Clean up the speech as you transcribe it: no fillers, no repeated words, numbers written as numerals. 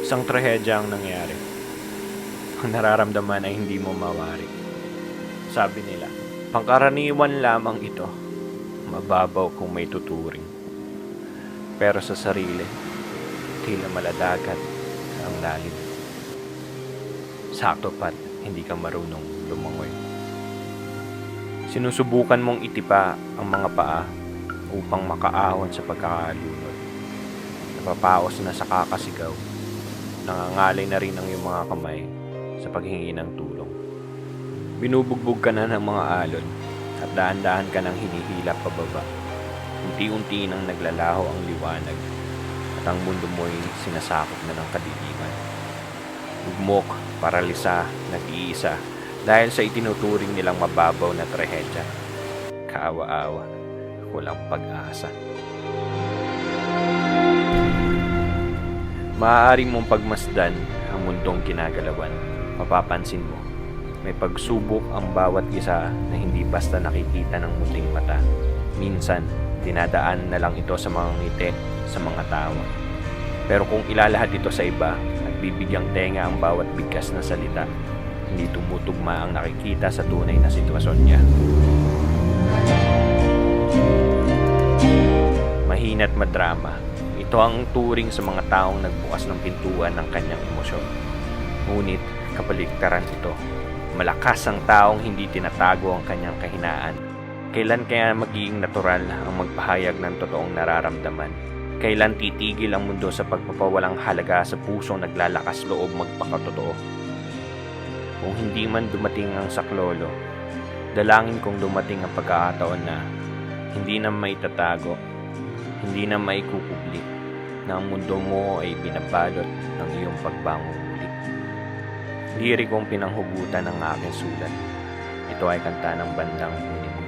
Isang trahedya ang nangyari. Ang nararamdaman ay hindi mo mawari. Sabi nila, pangkaraniwan lamang ito, mababaw kung may tuturing. Pero sa sarili, tila maladagat ang lalim. Sakto pat, hindi ka marunong lumangoy. Sinusubukan mong itipa ang mga paa upang makaahon sa pagkakalunod. Napapaos na sa kakasigaw, nangangalay na rin ang iyong mga kamay sa paghingi ng tulong. Binubugbog ka na ng mga alon at daan-dahan ka ng hinihila pababa. Unti-unti nang naglalaho ang liwanag at ang mundo mo'y sinasakop na ng kadiliman. Ugmok, paralisa, nag-iisa dahil sa itinuturing nilang mababaw na trahedya. Kaawa-awa, walang pag-asa. Maaari mong pagmasdan ang mundong kinagalawan. Mapapansin mo, may pagsubok ang bawat isa na hindi basta nakikita ng munting mata. Minsan, dinadaan na lang ito sa mga ngiti, sa mga tawa. Pero kung ilalahad ito sa iba, nagbibigyang tenga ang bawat bigkas na salita. Hindi tumutugma ang nakikita sa tunay na sitwasyon niya. Mahina't madrama. Ito ang turing sa mga taong nagbukas ng pintuan ng kanyang emosyon. Ngunit kabaligtaran ito. Malakas ang taong hindi tinatago ang kanyang kahinaan. Kailan kaya magiging natural ang magpahayag ng totoong nararamdaman? Kailan titigil ang mundo sa pagpapawalang halaga sa pusong naglalakas loob magpakatotoo? Kung hindi man dumating ang saklolo, dalangin kong dumating ang pagkakataon na hindi na maitatago, hindi na maikukubli, na ang mundo mo ay binabalot ng iyong pagbangong muli. Liri kong pinanghugutan ng aking sulat. Ito ay kanta ng bandang huni mo.